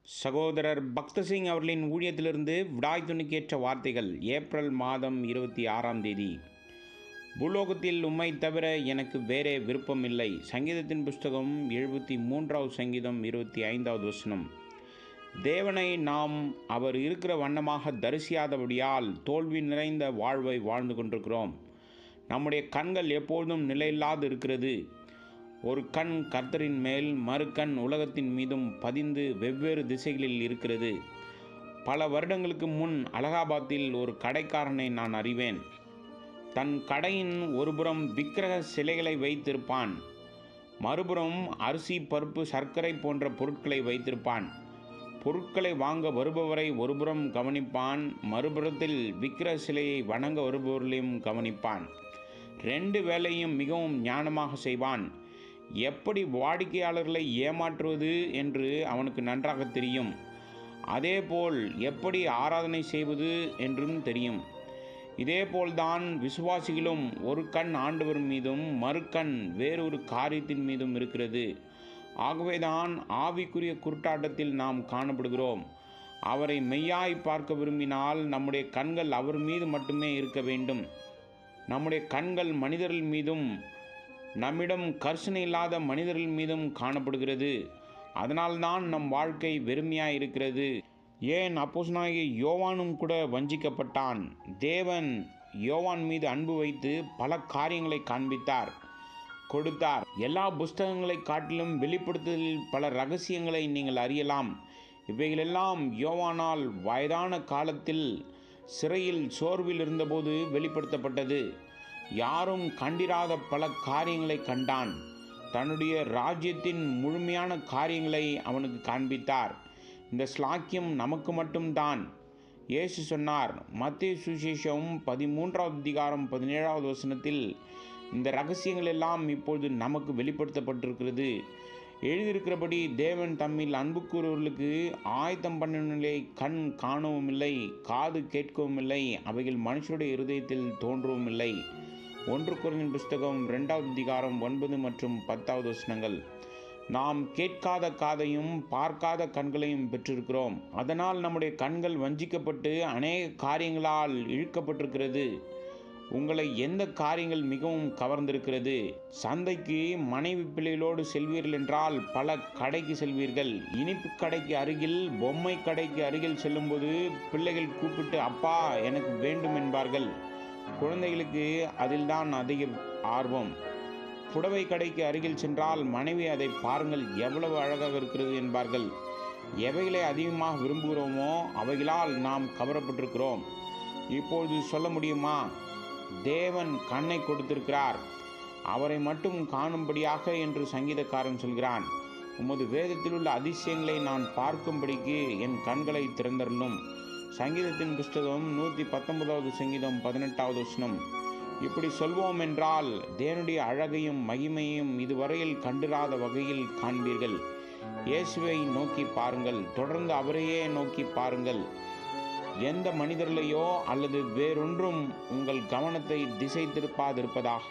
சகோதரர் பக்தசிங் அவர்களின் ஊழியத்திலிருந்து விடாய் துணிக்கேற்ற வார்த்தைகள். ஏப்ரல் மாதம் 26ஆம் தேதி. பூலோகத்தில் உம்மை தவிர எனக்கு வேறே விருப்பம் இல்லை. சங்கீதத்தின் புஸ்தகம் 73வது சங்கீதம் 25வது வசனம். தேவனை நாம் அவர் இருக்கிற வண்ணமாக தரிசியாதபடியால் தோல்வி நிறைந்த வாழ்வை வாழ்ந்து கொண்டிருக்கிறோம். நம்முடைய கண்கள் எப்பொழுதும் நிலையில்லாது இருக்கிறது. ஒரு கண் கர்த்தரின் மேல், மறு கண் உலகத்தின் மீதும் பதிந்து வெவ்வேறு திசைகளில் இருக்கிறது. பல வருடங்களுக்கு முன் அலகாபாத்தில் ஒரு கடைக்காரனை நான் அறிவேன். தன் கடையின் ஒருபுறம் விக்கிரக சிலைகளை வைத்திருப்பான், மறுபுறம் அரிசி, பருப்பு, சர்க்கரை போன்ற பொருட்களை வைத்திருப்பான். பொருட்களை வாங்க வருபவரை ஒருபுறம் கவனிப்பான், மறுபுறத்தில் விக்கிரக சிலையை வணங்க வருபவர்களையும் கவனிப்பான். 2 வேலையும் மிகவும் ஞானமாக செய்வான். எப்படி வாடிக்கையாளர்களை ஏமாற்றுவது என்று அவனுக்கு நன்றாக தெரியும். அதேபோல் எப்படி ஆராதனை செய்வது என்றும் தெரியும். இதேபோல்தான் விசுவாசிகளும் ஒரு கண் ஆண்டவர் மீதும் மறு கண் வேறொரு காரியத்தின் மீதும் இருக்கிறது. ஆகவேதான் ஆவிக்குரிய குருட்டாட்டத்தில் நாம் காணப்படுகிறோம். அவரை மெய்யாய் பார்க்க விரும்பினால் நம்முடைய கண்கள் அவர் மீது மட்டுமே இருக்க வேண்டும். நம்முடைய கண்கள் மனிதர்கள் மீதும், நம்மிடம் கர்சனை இல்லாத மனிதர்கள் மீதும் காணப்படுகிறது. அதனால்தான் நம் வாழ்க்கை வெறுமையாக இருக்கிறது. ஏன் அப்போஸ்தலனாகிய யோவானும் கூட வஞ்சிக்கப்பட்டான். தேவன் யோவான் மீது அன்பு வைத்து பல காரியங்களை காண்பித்தார், கொடுத்தார். எல்லா புஸ்தகங்களை காட்டிலும் வெளிப்படுத்துதலில் பல ரகசியங்களை நீங்கள் அறியலாம். இவைகளெல்லாம் யோவானால் வயதான காலத்தில் சிறையில் சோர்வில் இருந்தபோது வெளிப்படுத்தப்பட்டது. யாரும் கண்டிராத பல காரியங்களை கண்டான். தன்னுடைய ராஜ்யத்தின் முழுமையான காரியங்களை அவனுக்கு காண்பித்தார். இந்த ஸ்லாக்கியம் நமக்கு மட்டும்தான். இயேசு சொன்னார், மத்தேயு சுவிசேஷம் 13வது அதிகாரம் 17வது வசனத்தில், இந்த ரகசியங்கள் எல்லாம் இப்பொழுது நமக்கு வெளிப்படுத்தப்பட்டிருக்கிறது. எழுதியிருக்கிறபடி தேவன் தம்மில் அன்பு கூறுவர்களுக்கு ஆயத்தம் பண்ணினதை கண் காணவும் இல்லை, காது கேட்கவும் இல்லை, அவைகள் மனுஷருடைய இருதயத்தில் தோன்றவும் இல்லை. 1 கொரிந்தியர் புஸ்தகம் 2வது அதிகாரம் 9 மற்றும் 10வது வசனங்கள். நாம் கேட்காத காதையும் பார்க்காத கண்களையும் பெற்றிருக்கிறோம். அதனால் நம்முடைய கண்கள் வஞ்சிக்கப்பட்டு அநேக காரியங்களால் இழுக்கப்பட்டிருக்கிறது. உங்களை எந்த காரியங்கள் மிகவும் கவர்ந்திருக்கிறது? சந்தைக்கு மனைவி பிள்ளைகளோடு செல்வீர்கள் என்றால் பல கடைக்கு செல்வீர்கள். இனிப்பு கடைக்கு அருகில், பொம்மை கடைக்கு அருகில் செல்லும்போது பிள்ளைகள் கூப்பிட்டு அப்பா எனக்கு வேண்டும் என்பார்கள். குழந்தைகளுக்கு அதில்தான் அதிக ஆர்வம். புடவை கடைக்கு அருகில் சென்றால் மனைவி அதை பாருங்கள் எவ்வளவு அழகாக இருக்கிறது என்பார்கள். எவைகளை அதிகமாக விரும்புகிறோமோ அவைகளால் நாம் கவரப்பட்டிருக்கிறோம். இப்பொழுது சொல்ல முடியுமா? தேவன் கண்ணை கொடுத்திருக்கிறார், அவரை மட்டும் காணும்படியாக என்று சங்கீதக்காரன் சொல்கிறான். உமது வேதத்தில் உள்ள அதிசயங்களை நான் பார்க்கும்படிக்கு என் கண்களை திறந்தருளும். சங்கீதத்தின் புஸ்தகம் 119வது சங்கீதம் 18வது வசனம். இப்படி சொல்வோம் என்றால் தேவனுடைய அழகையும் மகிமையும் இதுவரையில் கண்டிராத வகையில் காண்பீர்கள். இயேசுவை நோக்கி பாருங்கள், தொடர்ந்து அவரையே நோக்கி பாருங்கள். எந்த மனிதர்களையோ அல்லது வேறொன்றும் உங்கள் கவனத்தை திசை திருப்பாதிருப்பதாக.